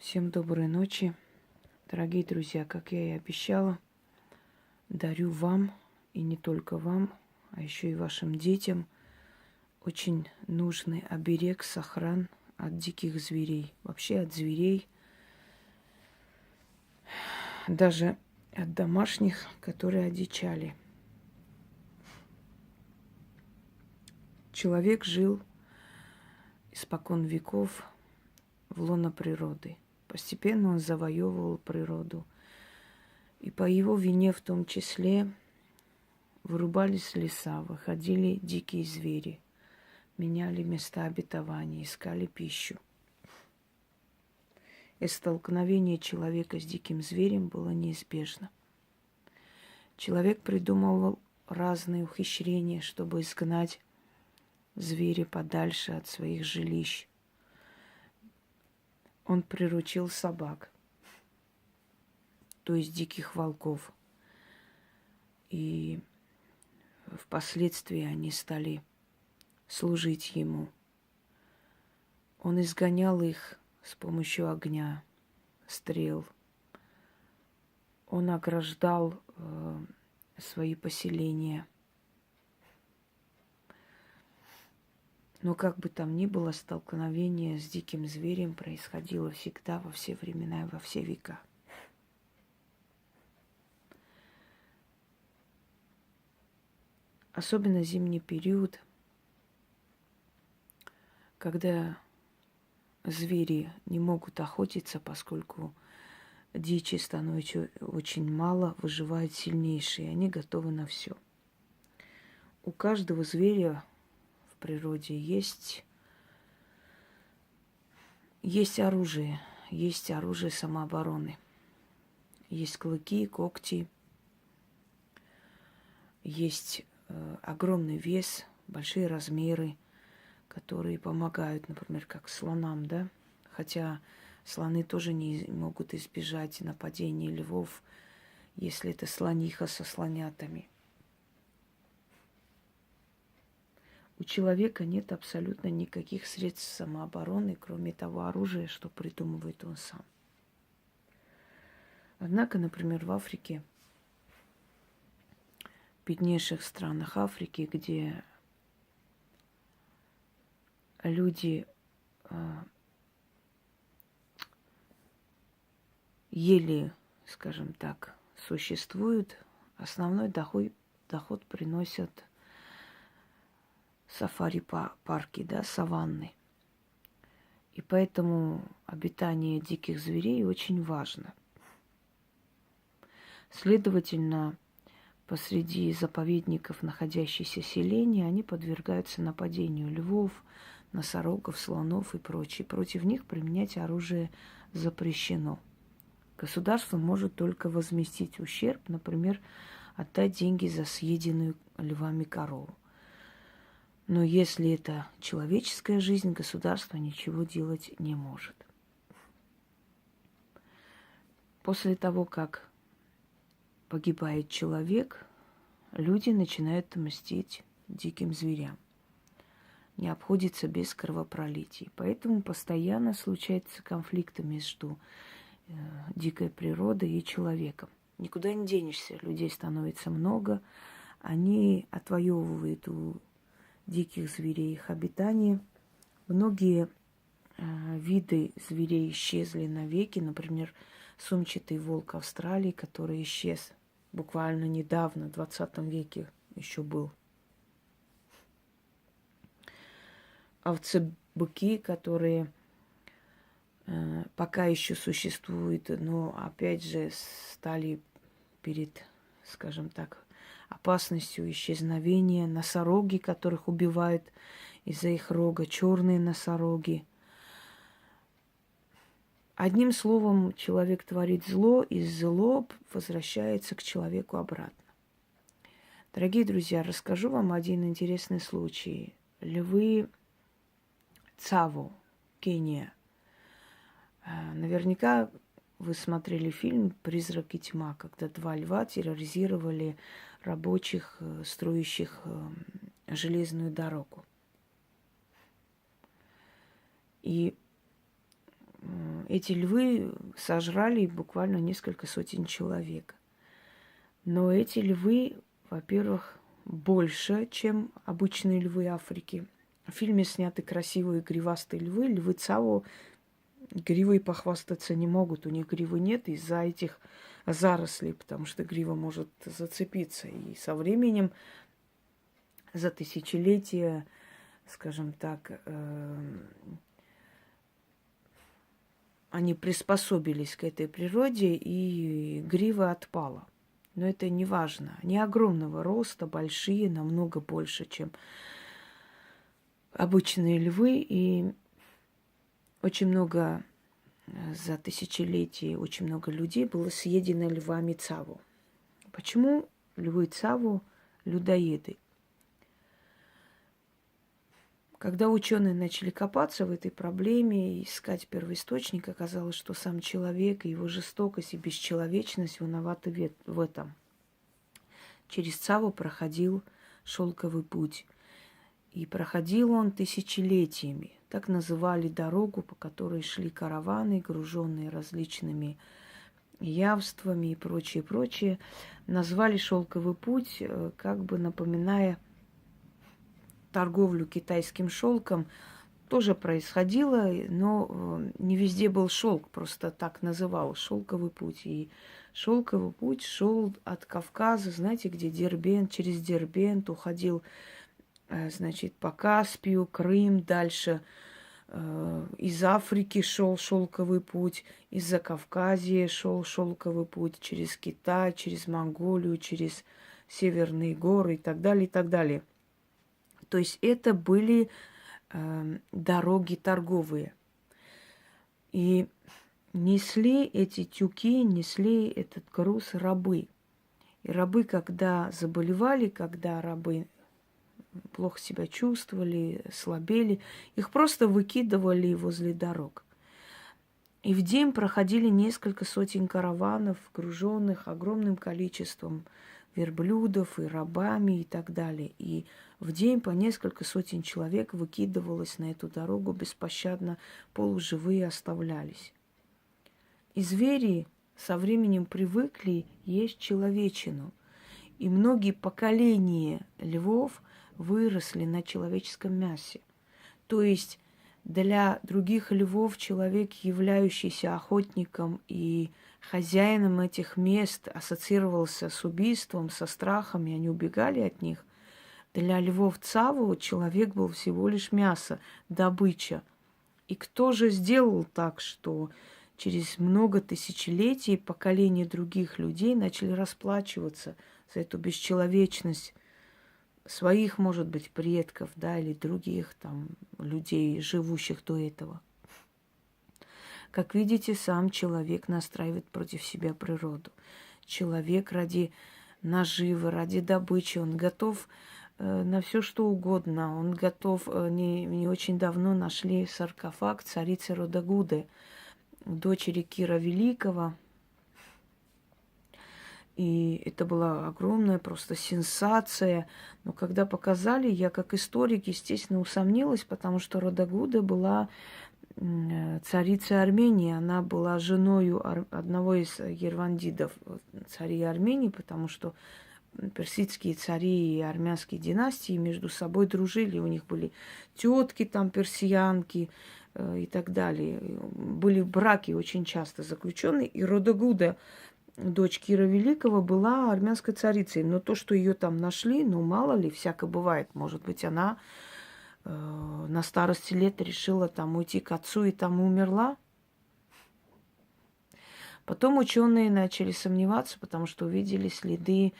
Всем доброй ночи, дорогие друзья. Как я и обещала, дарю вам, и не только вам, а еще и вашим детям, очень нужный оберег, сохран от диких зверей. Вообще от зверей, даже от домашних, которые одичали. Человек жил испокон веков в лоно природы. Постепенно он завоевывал природу. И по его вине в том числе вырубались леса, выходили дикие звери, меняли места обитания, искали пищу. И столкновение человека с диким зверем было неизбежно. Человек придумывал разные ухищрения, чтобы изгнать зверя подальше от своих жилищ. Он приручил собак, то есть диких волков. И впоследствии они стали служить ему. Он изгонял их с помощью огня, стрел. Он ограждал свои поселения. Но как бы там ни было, столкновение с диким зверем происходило всегда, во все времена и во все века. Особенно зимний период, когда звери не могут охотиться, поскольку дичи становится очень мало, выживают сильнейшие, они готовы на все. У каждого зверя в природе есть оружие самообороны. Есть клыки, когти, есть огромный вес, большие размеры, которые помогают, например, как слонам, да? Хотя слоны тоже не могут избежать нападения львов, если это слониха со слонятами. У человека нет абсолютно никаких средств самообороны, кроме того оружия, что придумывает он сам. Однако, например, в Африке, в беднейших странах Африки, где люди еле, скажем так, существуют, основной доход приносят сафари-парки, да, саванны. И поэтому обитание диких зверей очень важно. Следовательно, посреди заповедников, находящиеся селения, они подвергаются нападению львов, носорогов, слонов и прочее. Против них применять оружие запрещено. Государство может только возместить ущерб, например, отдать деньги за съеденную львами корову. Но если это человеческая жизнь, государство ничего делать не может. После того, как погибает человек, люди начинают мстить диким зверям. Не обходится без кровопролитий. Поэтому постоянно случаются конфликты между дикой природой и человеком. Никуда не денешься, людей становится много, они отвоевывают у диких зверей их обитание. Многие виды зверей исчезли навеки. Например, сумчатый волк Австралии, который исчез буквально недавно, в 20 веке еще был. Овцы-быки, которые пока еще существуют, но опять же стали перед, скажем так, опасностью исчезновения. Носороги, которых убивают из-за их рога, черные носороги. Одним словом, человек творит зло, и зло возвращается к человеку обратно. Дорогие друзья, расскажу вам один интересный случай. Львы Цаво, Кения. Наверняка вы смотрели фильм «Призрак и тьма», когда два льва терроризировали рабочих, строящих железную дорогу. И Эти львы сожрали буквально несколько сотен человек. Но эти львы, во-первых, больше, чем обычные львы Африки. В фильме сняты красивые гривастые львы. Львы Цао гривой похвастаться не могут. У них гривы нет из-за этих зарослей, потому что грива может зацепиться. И со временем, за тысячелетия, скажем так, они приспособились к этой природе, и грива отпала. Но это не важно. Они огромного роста, большие, намного больше, чем обычные львы. И очень много за тысячелетия, очень много людей было съедено львами Цао. Почему львы Цао людоеды? Когда ученые начали копаться в этой проблеме и искать первоисточник, оказалось, что сам человек и его жестокость и бесчеловечность виноваты в этом. Через Цао проходил шелковый путь. И проходил он тысячелетиями. Так называли дорогу, по которой шли караваны, груженные различными явствами и прочее, прочее. Назвали шелковый путь, как бы напоминая торговлю китайским шелком. Тоже происходило, но не везде был шелк, просто так называл шелковый путь. И шелковый путь шел от Кавказа, знаете, где Дербент, через Дербент уходил, значит, по Каспию, Крым, дальше из Африки шел шелковый путь, из Закавказья шел шелковый путь, через Китай, через Монголию, через Северные горы и так далее, и так далее. То есть это были дороги торговые. И несли эти тюки, несли этот груз рабы. И рабы, когда заболевали, когда рабы плохо себя чувствовали, слабели, их просто выкидывали возле дорог. И в день проходили несколько сотен караванов, груженных огромным количеством верблюдов и рабами и так далее. И в день по несколько сотен человек выкидывалось на эту дорогу беспощадно, полуживые оставлялись. И звери со временем привыкли есть человечину. И многие поколения львов выросли на человеческом мясе. То есть для других львов человек, являющийся охотником и хозяином этих мест, ассоциировался с убийством, со страхом, и они убегали от них. Для львов Цао человек был всего лишь мясо, добыча. И кто же сделал так, что через много тысячелетий поколения других людей начали расплачиваться за эту бесчеловечность своих, может быть, предков, да, или других там людей, живущих до этого. Как видите, сам человек настраивает против себя природу. Человек ради наживы, ради добычи, он готов на все что угодно. Он готов, не очень давно нашли саркофаг царицы Родогуды, дочери Кира Великого. И это была огромная просто сенсация. Но когда показали, я как историк, естественно, усомнилась, потому что Родогуда была царицей Армении. Она была женой одного из ервандидов, царей Армении, потому что персидские цари и армянские династии между собой дружили. У них были тетки там, персиянки и так далее. Были браки очень часто заключенные. И Родогуда, дочь Кира Великого, была армянской царицей. Но то, что ее там нашли, ну, мало ли, всяко бывает. Может быть, она на старости лет решила там уйти к отцу и там умерла. Потом ученые начали сомневаться, потому что увидели следы,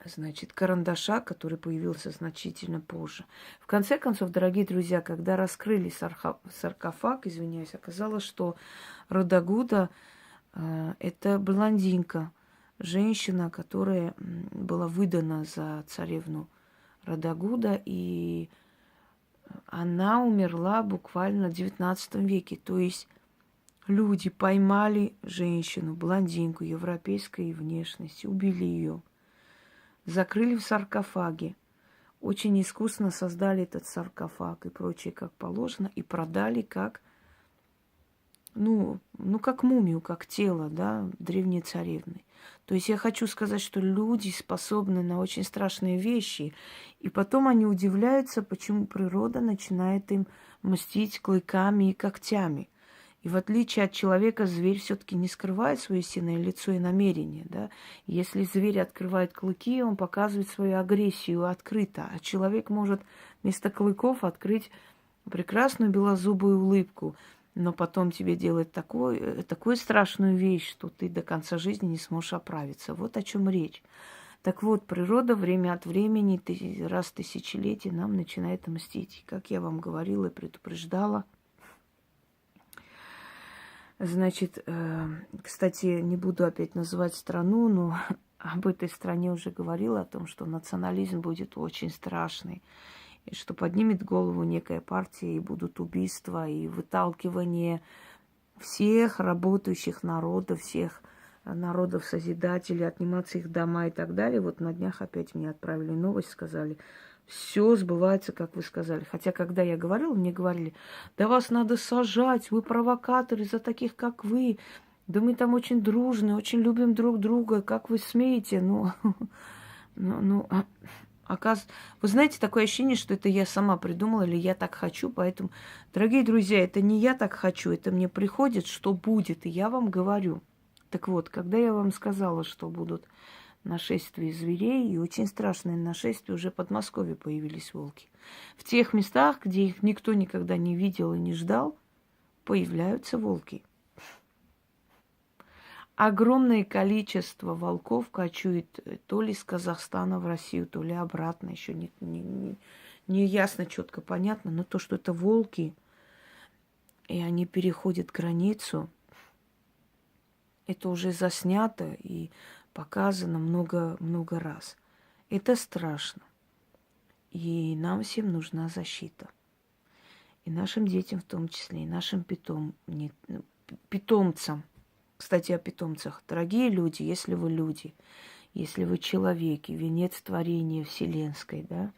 значит, карандаша, который появился значительно позже. В конце концов, дорогие друзья, когда раскрыли саркофаг, извиняюсь, оказалось, что Родогуда это блондинка, женщина, которая была выдана за царевну Родогуда, и она умерла буквально в XIX веке. То есть люди поймали женщину, блондинку, европейской внешности, убили ее, закрыли в саркофаге, очень искусно создали этот саркофаг и прочее, как положено, и продали как ну, как мумию, как тело, да, древней царевны. То есть я хочу сказать, что люди способны на очень страшные вещи, и потом они удивляются, почему природа начинает им мстить клыками и когтями. И в отличие от человека, зверь все-таки не скрывает свое истинное лицо и намерение, да. Если зверь открывает клыки, он показывает свою агрессию открыто, а человек может вместо клыков открыть прекрасную белозубую улыбку, но потом тебе делать такую страшную вещь, что ты до конца жизни не сможешь оправиться. Вот о чем речь. Так вот, природа время от времени, раз в тысячелетие нам начинает мстить. Как я вам говорила и предупреждала. Значит, кстати, не буду опять называть страну, но об этой стране уже говорила, о том, что национализм будет очень страшный. И что поднимет голову некая партия, и будут убийства, и выталкивание всех работающих народов, всех народов-созидателей, отниматься их дома и так далее. Вот на днях опять мне отправили новость, сказали, все сбывается, как вы сказали. Хотя, когда я говорила, мне говорили, да вас надо сажать, вы провокаторы за таких, как вы. Да мы там очень дружные, очень любим друг друга, как вы смеете? Вы знаете, такое ощущение, что это я сама придумала или я так хочу, поэтому, дорогие друзья, это не я так хочу, это мне приходит, что будет, и я вам говорю. Так вот, когда я вам сказала, что будут нашествия зверей, и очень страшные нашествия, уже в Подмосковье появились волки. В тех местах, где их никто никогда не видел и не ждал, появляются волки. Огромное количество волков кочует то ли из Казахстана в Россию, то ли обратно. Еще не ясно, четко понятно. Но то, что это волки, и они переходят границу, это уже заснято и показано много раз. Это страшно. И нам всем нужна защита. И нашим детям в том числе, и нашим питомцам. Кстати, о питомцах. Дорогие люди, если вы человеки, венец творения вселенской, да,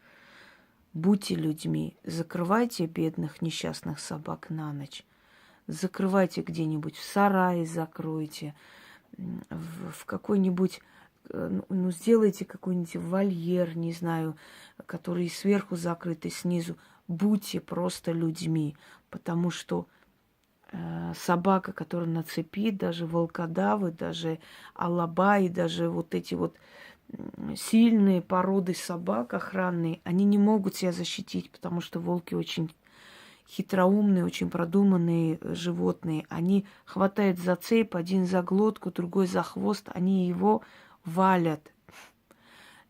будьте людьми, закрывайте бедных несчастных собак на ночь, закрывайте где-нибудь в сарае, закройте, в какой-нибудь, сделайте какой-нибудь вольер, не знаю, который сверху закрыт и снизу. Будьте просто людьми, потому что собака, которая на цепи, даже волкодавы, даже алабаи, даже вот эти вот сильные породы собак охранные, они не могут себя защитить, потому что волки очень хитроумные, очень продуманные животные. Они хватают за цепь, один за глотку, другой за хвост, они его валят.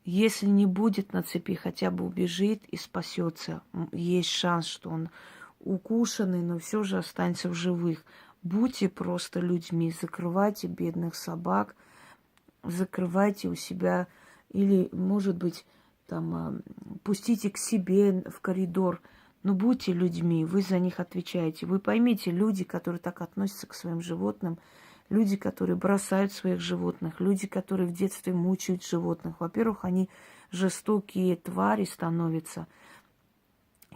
Если не будет на цепи, хотя бы убежит и спасется. Есть шанс, что он укушенный, но все же останется в живых. Будьте просто людьми, закрывайте бедных собак, закрывайте у себя, или, может быть, там, пустите к себе в коридор, но будьте людьми, вы за них отвечаете. Вы поймите, люди, которые так относятся к своим животным, люди, которые бросают своих животных, люди, которые в детстве мучают животных. Во-первых, они жестокие твари становятся.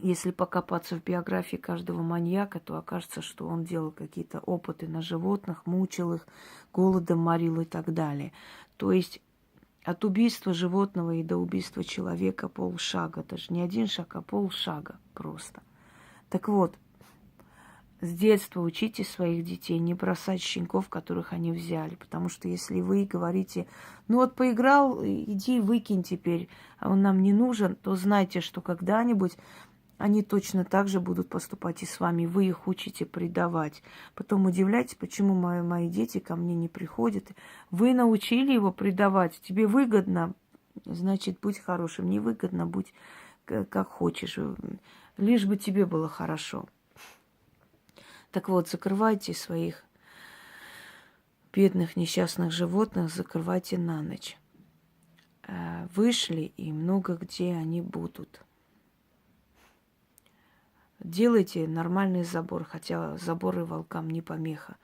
Если покопаться в биографии каждого маньяка, то окажется, что он делал какие-то опыты на животных, мучил их, голодом морил и так далее. То есть от убийства животного и до убийства человека полшага. Даже не один шаг, а полшага просто. Так вот, с детства учите своих детей не бросать щенков, которых они взяли. Потому что если вы говорите, ну вот поиграл, иди выкинь теперь, а он нам не нужен, то знайте, что когда-нибудь они точно так же будут поступать и с вами. Вы их учите предавать. Потом удивляйтесь, почему мои дети ко мне не приходят. Вы научили его предавать. Тебе выгодно, значит, будь хорошим. Невыгодно, будь как хочешь. Лишь бы тебе было хорошо. Так вот, закрывайте своих бедных несчастных животных, закрывайте на ночь. Вышли, и много где они будут. Делайте нормальный забор, хотя заборы волкам не помеха.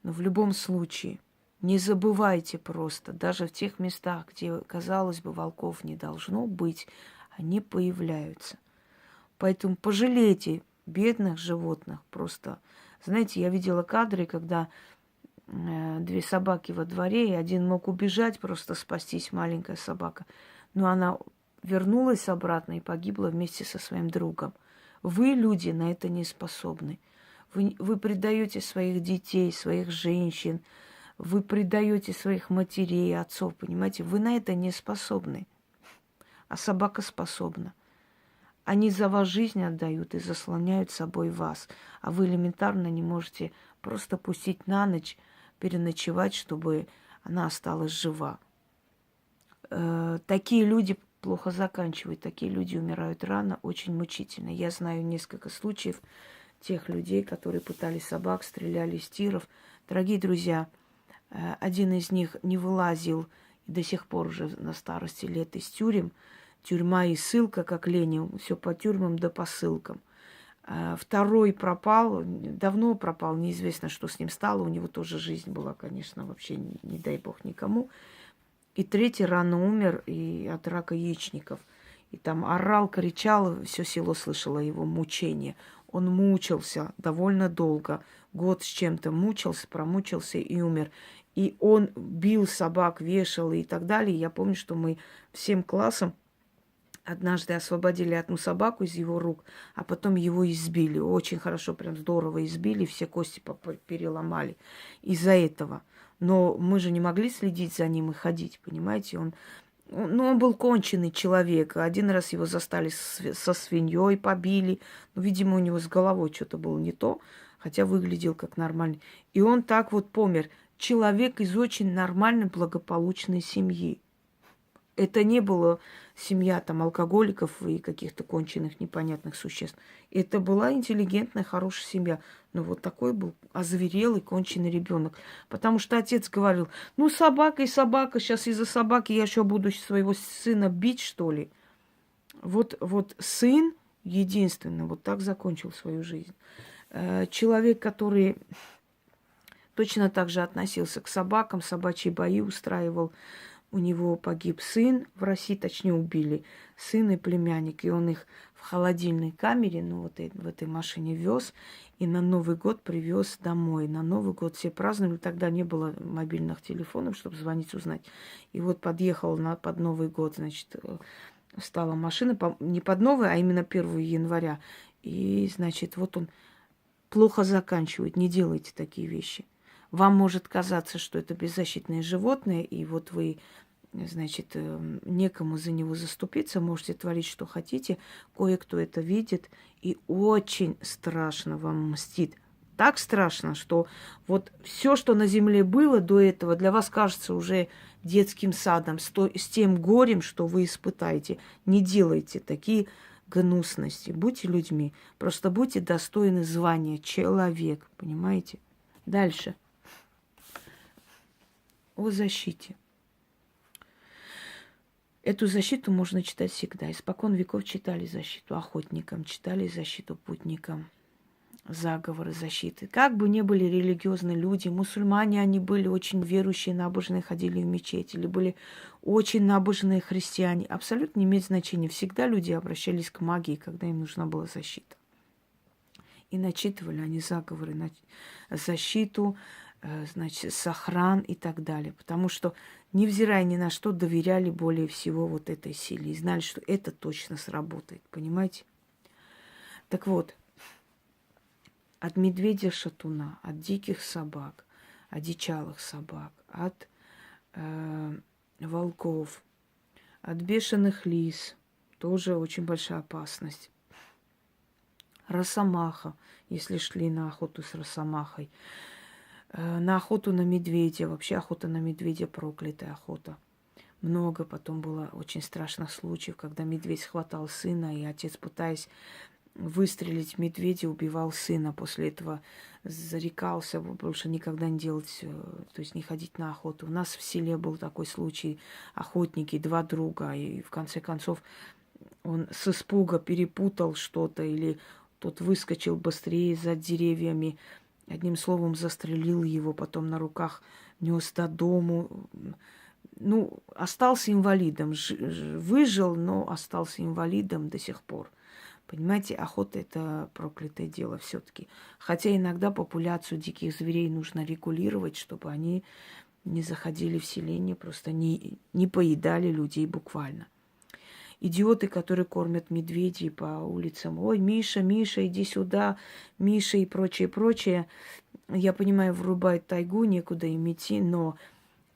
Но в любом случае не забывайте просто, даже в тех местах, где, казалось бы, волков не должно быть, они появляются. Поэтому пожалейте бедных животных, просто Знаете, я видела кадры, когда две собаки во дворе, и один мог убежать, просто спастись, маленькая собака. Но она вернулась обратно и погибла вместе со своим другом. Вы, люди, на это не способны. Вы предаете своих детей, своих женщин, вы предаете своих матерей, отцов, понимаете? Вы на это не способны. А собака способна. Они за вас жизнь отдают и заслоняют собой вас. А вы элементарно не можете просто пустить на ночь, переночевать, чтобы она осталась жива. Такие люди плохо заканчивают, такие люди умирают рано, очень мучительно. Я знаю несколько случаев тех людей, которые пытали собак, стреляли из тиров. Дорогие друзья, один из них не вылазил и до сих пор уже на старости лет из тюрем. Тюрьма и ссылка, как Ленин, все по тюрьмам да по ссылкам. Второй пропал, давно пропал, неизвестно, что с ним стало. У него тоже жизнь была, конечно, вообще не дай бог никому. И третий рано умер и от рака яичников. И там орал, кричал, все село слышало его мучение. Он мучился довольно долго, год с чем-то мучился, промучился и умер. И он бил собак, вешал и так далее. Я помню, что мы всем классом однажды освободили одну собаку из его рук, а потом его избили. Очень хорошо, прям здорово избили, все кости переломали из-за этого. Но мы же не могли следить за ним и ходить, понимаете? Он был конченый человек. Один раз его застали со свиньей, побили. Ну, видимо, у него с головой что-то было не то, хотя выглядел как нормальный. И он так вот помер. Человек из очень нормальной, благополучной семьи. Это не была семья там алкоголиков и каких-то конченых непонятных существ. Это была интеллигентная, хорошая семья. Но вот такой был озверелый, конченый ребенок. Потому что отец говорил, ну собака и собака, сейчас из-за собаки я еще буду своего сына бить, что ли. Вот сын единственный вот так закончил свою жизнь. Человек, который точно так же относился к собакам, собачьи бои устраивал. У него погиб сын в России, точнее убили сын и племянник, и он их в холодильной камере, ну вот в этой машине вез, и на Новый год привез домой. На Новый год все праздновали, тогда не было мобильных телефонов, чтобы звонить, узнать. И вот подъехал под Новый год, значит, стала машина, не под Новый, а именно 1 января. И, значит, вот он плохо заканчивает, не делайте такие вещи. Вам может казаться, что это беззащитное животное, и вот вы, значит, некому за него заступиться, можете творить, что хотите. Кое-кто это видит и очень страшно вам мстит. Так страшно, что вот все, что на земле было до этого, для вас кажется уже детским садом, с тем горем, что вы испытаете. Не делайте такие гнусности. Будьте людьми. Просто будьте достойны звания человек. Понимаете? Дальше. О защите. Эту защиту можно читать всегда. Испокон веков читали защиту охотникам, читали защиту путникам, заговоры защиты. Как бы ни были религиозные люди, мусульмане они были очень верующие, набожные, ходили в мечеть, или были очень набожные христиане. Абсолютно не имеет значения. Всегда люди обращались к магии, когда им нужна была защита. И начитывали они заговоры, защиту, значит, сохран и так далее. Потому что, невзирая ни на что, доверяли более всего вот этой силе. И знали, что это точно сработает. Понимаете? Так вот, от медведя-шатуна, от диких собак, одичалых собак, от волков, от бешеных лис, тоже очень большая опасность. Росомаха, если шли на охоту с росомахой. На охоту на медведя. Вообще охота на медведя проклятая охота. Много потом было очень страшных случаев, когда медведь схватал сына, и отец, пытаясь выстрелить в медведя, убивал сына. После этого зарекался больше никогда не делать, то есть не ходить на охоту. У нас в селе был такой случай. Охотники, 2 друга, и в конце концов он с испуга перепутал что-то, или тот выскочил быстрее за деревьями. Одним словом, застрелил его, потом на руках нес до дому. Ну, остался инвалидом. Выжил, но остался инвалидом до сих пор. Понимаете, охота – это проклятое дело все-таки. Хотя иногда популяцию диких зверей нужно регулировать, чтобы они не заходили в селение, просто не поедали людей буквально. Идиоты, которые кормят медведей по улицам. Ой, Миша, Миша, иди сюда, Миша и прочее, прочее. Я понимаю, врубают тайгу, некуда им идти, но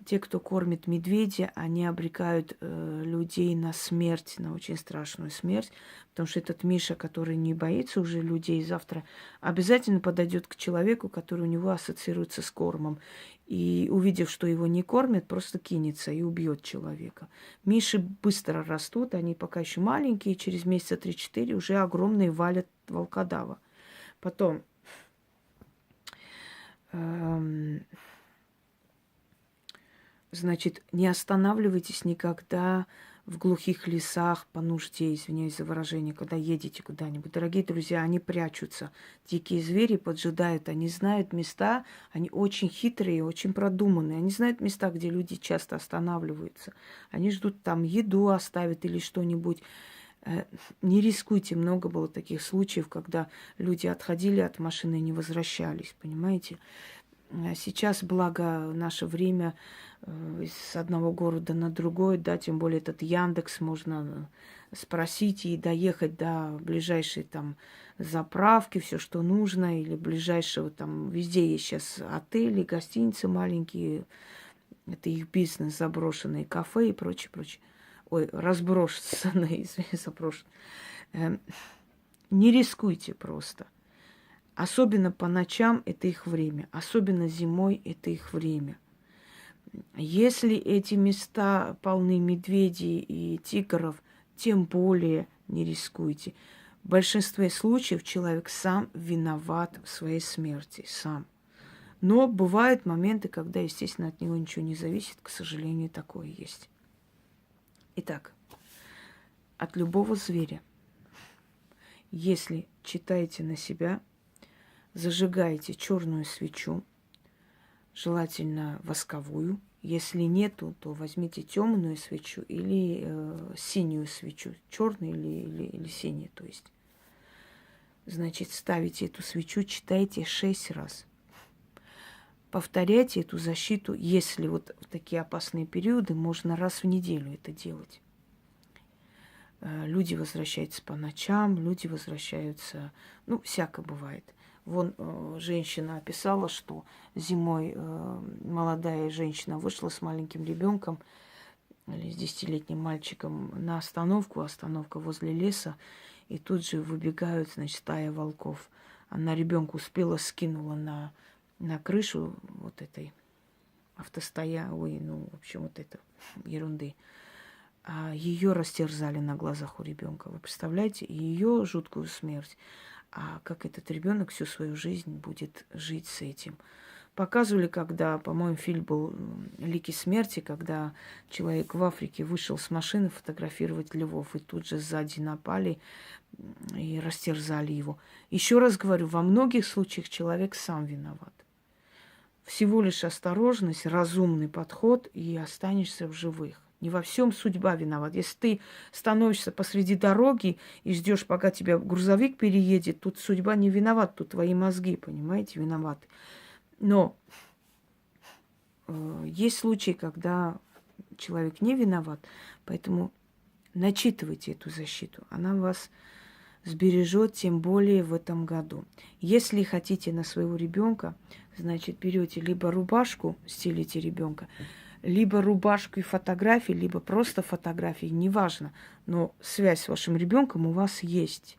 те, кто кормит медведя, они обрекают людей на смерть, на очень страшную смерть, потому что этот Миша, который не боится уже людей, завтра обязательно подойдет к человеку, который у него ассоциируется с кормом. И увидев, что его не кормят, просто кинется и убьет человека. Миши быстро растут, они пока еще маленькие, через месяца 3-4 уже огромные валят волкодава. Потом значит, не останавливайтесь никогда в глухих лесах по нужде, извиняюсь за выражение, когда едете куда-нибудь. Дорогие друзья, они прячутся. Дикие звери поджидают, они знают места, они очень хитрые, очень продуманные. Они знают места, где люди часто останавливаются. Они ждут там еду оставят или что-нибудь. Не рискуйте, много было таких случаев, когда люди отходили от машины и не возвращались, понимаете? Сейчас, благо, наше время с одного города на другой, да, тем более этот Яндекс, можно спросить и доехать до ближайшей там заправки, все, что нужно, или ближайшего там, везде есть сейчас отели, гостиницы маленькие, это их бизнес, заброшенные кафе и прочее, прочее. Ой, разброшенные, извините, заброшенные. Не рискуйте просто. Особенно по ночам это их время, особенно зимой это их время. Если эти места полны медведей и тигров, тем более не рискуйте. В большинстве случаев человек сам виноват в своей смерти, сам. Но бывают моменты, когда, естественно, от него ничего не зависит, к сожалению, такое есть. Итак, от любого зверя, если читаете на себя, зажигаете черную свечу, желательно восковую. Если нету, то возьмите темную свечу или синюю свечу, черную или синюю, то есть. Значит, ставите эту свечу, читайте 6 раз. Повторяйте эту защиту, если вот в такие опасные периоды, можно раз в неделю это делать. Люди возвращаются по ночам, люди возвращаются, ну, всяко бывает. Вон женщина описала, что зимой молодая женщина вышла с маленьким ребенком или с 10-летним мальчиком на остановку, остановка возле леса, и тут же выбегают, значит, стая волков. Она ребенка успела, скинула на крышу вот этой в общем, вот этой ерунды. А ее растерзали на глазах у ребенка. Вы представляете? И ее жуткую смерть. А как этот ребенок всю свою жизнь будет жить с этим? Показывали, когда, по-моему, фильм был «Лики смерти», когда человек в Африке вышел с машины фотографировать львов, и тут же сзади напали и растерзали его. Еще раз говорю, во многих случаях человек сам виноват. Всего лишь осторожность, разумный подход, и останешься в живых. Не во всем судьба виновата. Если ты становишься посреди дороги и ждешь, пока тебя грузовик переедет, тут судьба не виновата, тут твои мозги, понимаете, виноваты. Но есть случаи, когда человек не виноват, поэтому начитывайте эту защиту. Она вас сбережет, тем более в этом году. Если хотите на своего ребенка, значит, берете либо рубашку, стелите ребенка, либо рубашку и фотографии, либо просто фотографии, неважно, но связь с вашим ребенком у вас есть.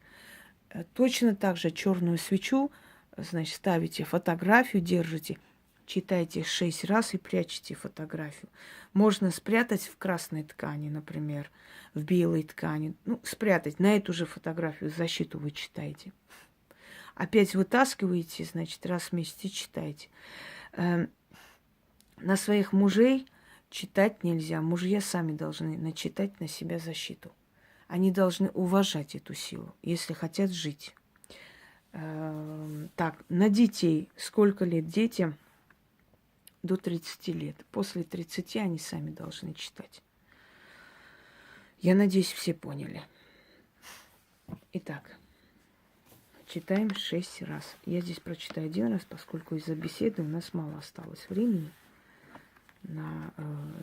Точно так же черную свечу, значит, ставите фотографию, держите, читайте 6 раз и прячете фотографию. Можно спрятать в красной ткани, например, в белой ткани. Ну, спрятать на эту же фотографию, защиту вы читаете. Опять вытаскиваете, значит, раз в месяц и читаете. На своих мужей читать нельзя. Мужья сами должны начитать на себя защиту. Они должны уважать эту силу, если хотят жить. Так, на детей. Сколько лет детям? До 30 лет. После 30 они сами должны читать. Я надеюсь, все поняли. Итак. читаем 6 раз. Я здесь прочитаю 1 раз, поскольку из-за беседы у нас мало осталось времени на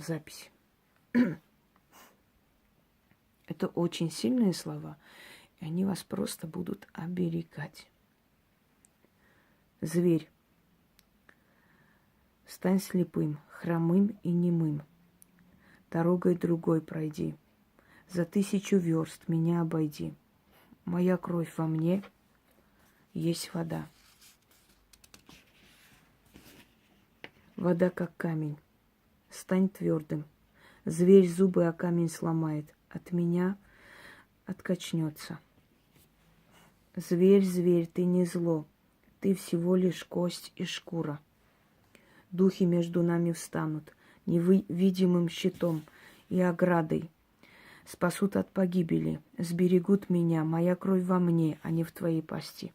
запись. Это очень сильные слова, и они вас просто будут оберегать. Зверь, стань слепым, хромым и немым. Дорогой другой пройди, за 1000 верст меня обойди. Моя кровь во мне, есть вода. Вода как камень, стань твердым. Зверь зубы о камень сломает, от меня откачнется. Зверь, зверь, ты не зло, ты всего лишь кость и шкура. Духи между нами встанут, невидимым щитом и оградой. Спасут от погибели, сберегут меня, моя кровь во мне, а не в твоей пасти.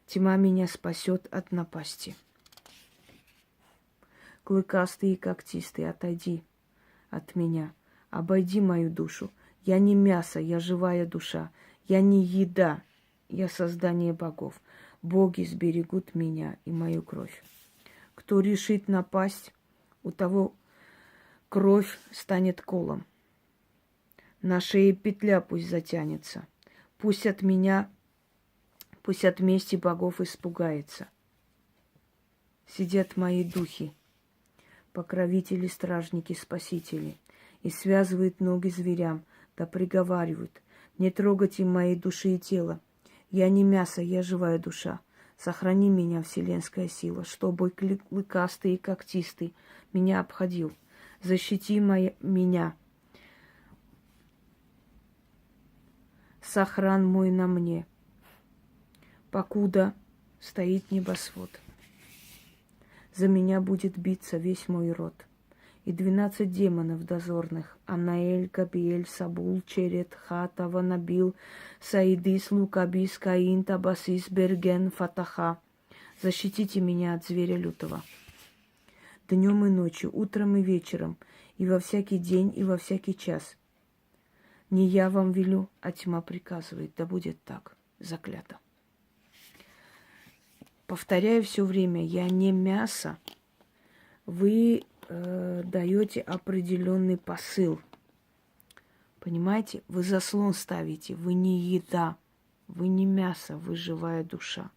Тьма меня спасет от напасти. Клыкастый и когтистый, отойди от меня, обойди мою душу. Я не мясо, я живая душа, я не еда, я создание богов. Боги сберегут меня и мою кровь. Кто решит напасть, у того кровь станет колом. На шее петля пусть затянется. Пусть от меня, пусть от мести богов испугается. Сидят мои духи, покровители, стражники, спасители, и связывают ноги зверям, да приговаривают: не трогать им моей души и тела. Я не мясо, я живая душа. Сохрани меня, вселенская сила, чтобы клыкастый и когтистый меня обходил. Защити меня. Сохран мой на мне, покуда стоит небосвод. За меня будет биться весь мой род. И 12 демонов дозорных: Анаэль, Габиэль, Сабул, Черет, Хата, Ванабил, Саидис, Лукабис, Каин, Табасис, Берген, Фатаха. Защитите меня от зверя лютого. Днем и ночью, утром и вечером, и во всякий день, и во всякий час. Не я вам велю, а тьма приказывает. Да будет так, заклято. Повторяю все время: я не мясо. Вы даете определенный посыл. Понимаете? Вы заслон ставите. Вы не еда. Вы не мясо. Вы живая душа.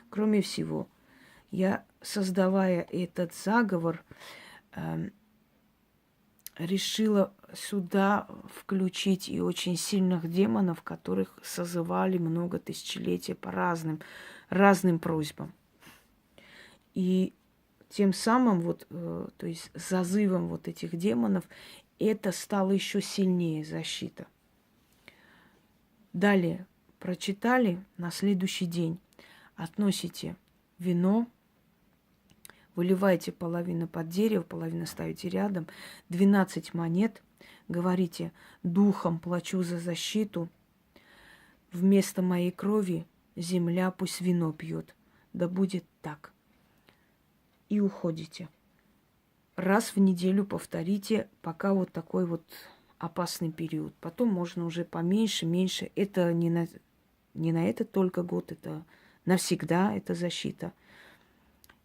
Кроме всего, я, создавая этот заговор, решила сюда включить и очень сильных демонов, которых созывали много тысячелетий по разным просьбам. И тем самым, то есть зазывом вот этих демонов, это стало еще сильнее защита. Далее прочитали, на следующий день относите вино, выливаете половину под дерево, половину ставите рядом, 12 монет, говорите: духом плачу за защиту, вместо моей крови земля пусть вино пьет, да будет так. И уходите. Раз в неделю повторите, пока вот такой вот опасный период. Потом можно уже поменьше, меньше. Это не на это только год, это навсегда, это защита.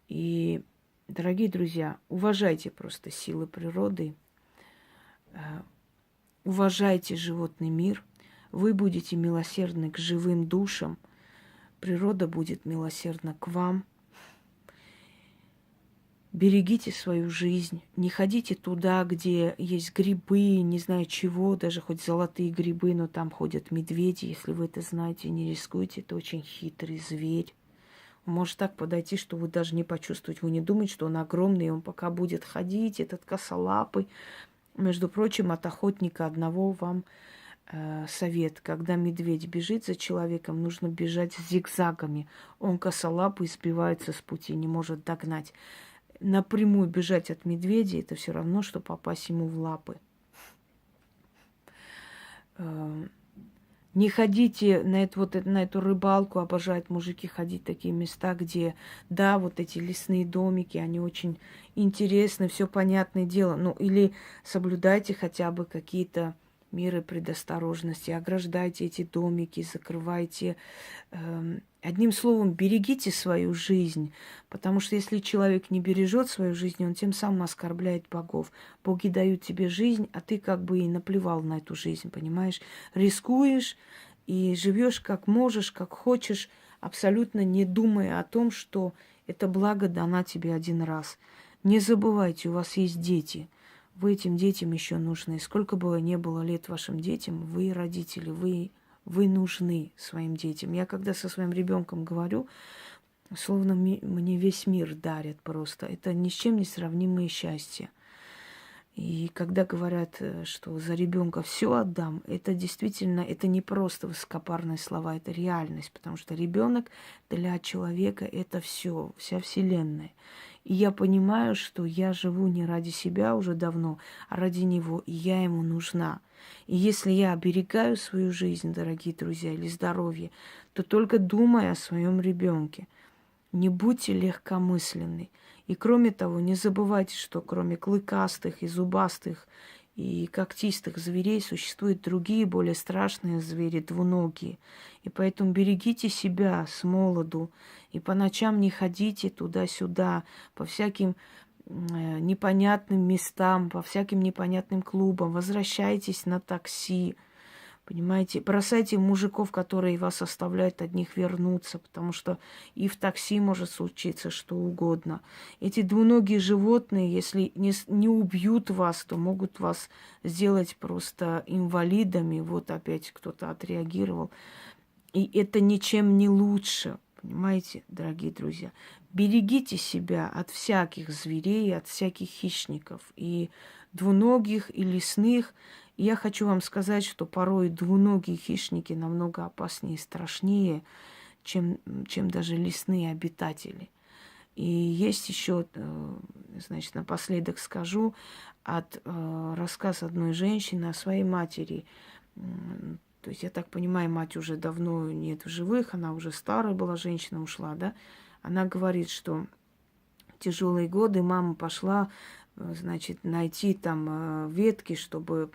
И, дорогие друзья, уважайте просто силы природы, уважайте животный мир. Вы будете милосердны к живым душам, природа будет милосердна к вам. Берегите свою жизнь, не ходите туда, где есть грибы, не знаю чего, даже хоть золотые грибы, но там ходят медведи, если вы это знаете, не рискуйте, это очень хитрый зверь. Он может так подойти, что вы даже не почувствуете, вы не думаете, что он огромный, он пока будет ходить, этот косолапый. Между прочим, от охотника одного вам совет. Когда медведь бежит за человеком, нужно бежать зигзагами. Он косолапый, сбивается с пути, не может догнать. Напрямую бежать от медведя — это все равно, что попасть ему в лапы. Не ходите на эту рыбалку, обожают мужики ходить в такие места, где, да, вот эти лесные домики, они очень интересны, все понятное дело. Ну, или соблюдайте хотя бы какие-то меры предосторожности, ограждайте эти домики, закрывайте Одним словом, берегите свою жизнь, потому что если человек не бережет свою жизнь, он тем самым оскорбляет богов. Боги дают тебе жизнь, а ты как бы и наплевал на эту жизнь, понимаешь? Рискуешь и живешь как можешь, как хочешь, абсолютно не думая о том, что это благо дано тебе один раз. Не забывайте, у вас есть дети. Вы этим детям еще нужны. Сколько бы ни было лет вашим детям, вы родители, вы нужны своим детям. Я когда со своим ребенком говорю, словно мне весь мир дарят просто. Это ни с чем не сравнимое счастье. И когда говорят, что за ребенка все отдам, это действительно, это не просто высокопарные слова, это реальность, потому что ребенок для человека это все, вся вселенная. И я понимаю, что я живу не ради себя уже давно, а ради него, и я ему нужна. И если я оберегаю свою жизнь, дорогие друзья, или здоровье, то только думая о своем ребенке. Не будьте легкомысленны. И кроме того, не забывайте, что кроме клыкастых и зубастых и когтистых зверей существуют другие, более страшные звери, двуногие. И поэтому берегите себя с молоду. И по ночам не ходите туда-сюда, по всяким непонятным местам, по всяким непонятным клубам. Возвращайтесь на такси. Понимаете, бросайте мужиков, которые вас оставляют одних, вернуться, потому что и в такси может случиться что угодно. Эти двуногие животные, если не убьют вас, то могут вас сделать просто инвалидами. Вот опять кто-то отреагировал. И это ничем не лучше, понимаете, дорогие друзья. Берегите себя от всяких зверей, от всяких хищников, и двуногих, и лесных. И я хочу вам сказать, что порой двуногие хищники намного опаснее и страшнее, чем даже лесные обитатели. И есть еще, значит, напоследок скажу, рассказ одной женщины о своей матери. То есть, я так понимаю, мать уже давно нет в живых, она уже старая была женщина, ушла, да? Она говорит, что в тяжелые годы мама пошла, значит, найти там ветки, чтобы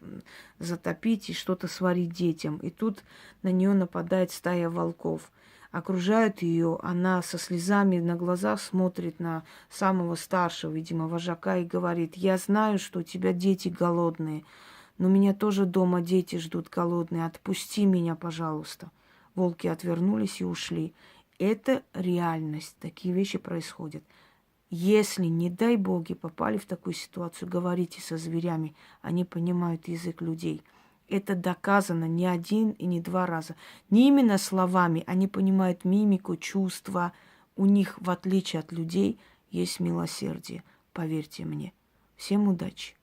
затопить и что-то сварить детям. И тут на нее нападает стая волков. Окружают ее, она со слезами на глазах смотрит на самого старшего, видимо, вожака и говорит: я знаю, что у тебя дети голодные, но меня тоже дома дети ждут голодные. Отпусти меня, пожалуйста. Волки отвернулись и ушли. Это реальность. Такие вещи происходят. Если, не дай боги, попали в такую ситуацию, говорите со зверями. Они понимают язык людей. Это доказано не один и не два раза. Не именно словами. Они понимают мимику, чувства. У них, в отличие от людей, есть милосердие. Поверьте мне. Всем удачи.